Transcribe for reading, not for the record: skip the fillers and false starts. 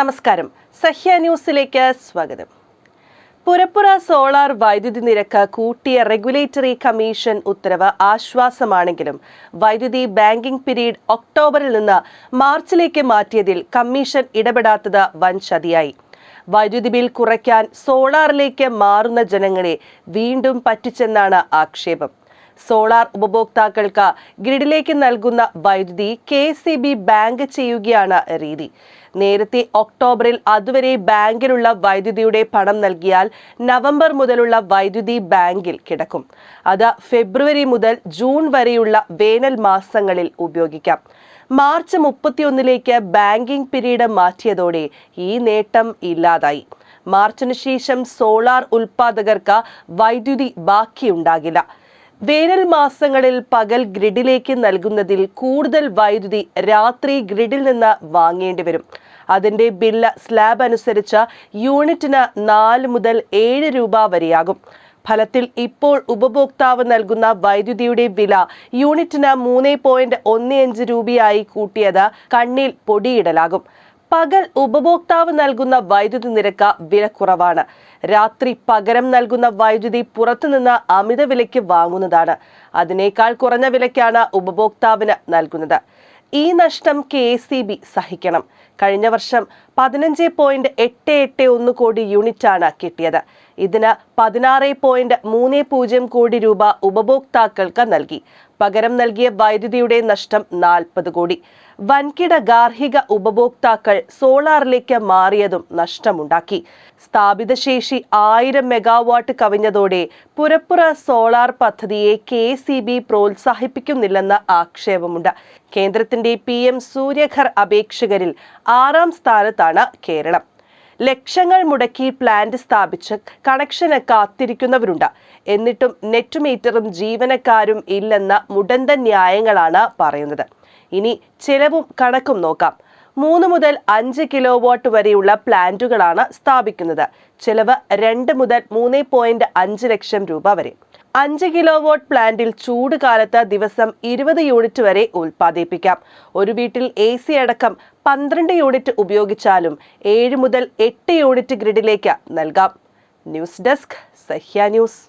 നമസ്കാരം. സഹ്യ ന്യൂസിലേക്ക് സ്വാഗതം. പുരപ്പുറ സോളാർ വൈദ്യുതി നിരക്ക് കൂട്ടിയ റെഗുലേറ്ററി കമ്മീഷൻ ഉത്തരവ് ആശ്വാസമാണെങ്കിലും വൈദ്യുതി ബാങ്കിംഗ് പീരീഡ് ഒക്ടോബറിൽ നിന്ന് മാർച്ചിലേക്ക് മാറ്റിയതിൽ കമ്മീഷൻ ഇടപെടാത്തത് വൻ ചതിയായി. വൈദ്യുതി ബിൽ കുറയ്ക്കാൻ സോളാറിലേക്ക് മാറുന്ന ജനങ്ങളെ വീണ്ടും പറ്റിച്ചെന്നാണ് ആക്ഷേപം. സോളാർ ഉപഭോക്താക്കൾക്ക് ഗ്രിഡിലേക്ക് നൽകുന്ന വൈദ്യുതി KSEB ബാങ്ക് ചെയ്യുകയാണ് രീതി. നേരത്തെ ഒക്ടോബറിൽ അതുവരെ ബാങ്കിലുള്ള വൈദ്യുതിയുടെ പണം നൽകിയാൽ നവംബർ മുതലുള്ള വൈദ്യുതി ബാങ്കിൽ കിടക്കും. അത് ഫെബ്രുവരി മുതൽ ജൂൺ വരെയുള്ള വേനൽ മാസങ്ങളിൽ ഉപയോഗിക്കാം. മാർച്ച് 31 ബാങ്കിംഗ് പീരീഡ് മാറ്റിയതോടെ ഈ നേട്ടം ഇല്ലാതായി. മാർച്ചിന് ശേഷം സോളാർ ഉൽപ്പാദകർക്ക് വൈദ്യുതി ബാക്കിയുണ്ടാകില്ല. വേനൽ മാസങ്ങളിൽ പകൽ ഗ്രിഡിലേക്ക് നൽകുന്നതിൽ കൂടുതൽ വൈദ്യുതി രാത്രി ഗ്രിഡിൽ നിന്ന് വാങ്ങേണ്ടി വരും. അതിന്റെ ബില്ല് സ്ലാബ് അനുസരിച്ച് യൂണിറ്റിന് 4 മുതൽ 7 രൂപ വരെയാകും. ഫലത്തിൽ ഇപ്പോൾ ഉപഭോക്താവ് നൽകുന്ന വൈദ്യുതിയുടെ വില യൂണിറ്റിന് 3.15 രൂപയായി കൂട്ടിയത് കണ്ണിൽ പൊടിയിടലാകും. പകൽ ഉപഭോക്താവ് നൽകുന്ന വൈദ്യുതി നിരക്ക് വില കുറവാണ്. രാത്രി പകരം നൽകുന്ന വൈദ്യുതി പുറത്തുനിന്ന് അമിത വിലയ്ക്ക് വാങ്ങുന്നതാണ്. അതിനേക്കാൾ കുറഞ്ഞ വിലയ്ക്കാണ് ഉപഭോക്താവിന് നൽകുന്നത്. ഈ നഷ്ടം KSEB സഹിക്കണം. കഴിഞ്ഞ വർഷം 15.881 കോടി യൂണിറ്റാണ് കിട്ടിയത്. ഇതിന് 16.30 കോടി രൂപ ഉപഭോക്താക്കൾക്ക് നൽകി. പകരം നൽകിയ വൈദ്യുതിയുടെ നഷ്ടം 40 കോടി. വൻകിട ഗാർഹിക ഉപഭോക്താക്കൾ സോളാറിലേക്ക് മാറിയതും നഷ്ടമുണ്ടാക്കി. സ്ഥാപിത ശേഷി 1000 മെഗാവാട്ട് കവിഞ്ഞതോടെ പുരപ്പുറ സോളാർ പദ്ധതിയെ KSEB പ്രോത്സാഹിപ്പിക്കുന്നില്ലെന്ന ആക്ഷേപമുണ്ട്. കേന്ദ്രത്തിന്റെ PM സൂര്യഘർ അപേക്ഷകരിൽ 6ാം സ്ഥാനത്താണ് കേരളം. ലക്ഷങ്ങൾ മുടക്കി പ്ലാന്റ് സ്ഥാപിച്ച് കണക്ഷന് കാത്തിരിക്കുന്നവരുണ്ട്. എന്നിട്ടും നെറ്റ് മീറ്ററും ജീവനക്കാരും ഇല്ലെന്ന മുടന്തൻ ന്യായങ്ങളാണ് പറയുന്നത്. ഇനി ചെലവും കണക്കും നോക്കാം. 3 മുതൽ 5 കിലോവാട്ട് വരെയുള്ള പ്ലാന്റുകളാണ് സ്ഥാപിക്കുന്നത്. ചെലവ് 2 മുതൽ 3.5 ലക്ഷം രൂപ വരെ. 5 കിലോവാട്ട് പ്ലാന്റിൽ ചൂട് കാലത്ത് ദിവസം 20 യൂണിറ്റ് വരെ ഉൽപ്പാദിപ്പിക്കാം. ഒരു വീട്ടിൽ AC അടക്കം 12 യൂണിറ്റ് ഉപയോഗിച്ചാലും 7 മുതൽ 8 യൂണിറ്റ് ഗ്രിഡിലേക്ക് നൽകാം. News desk, Sahya news.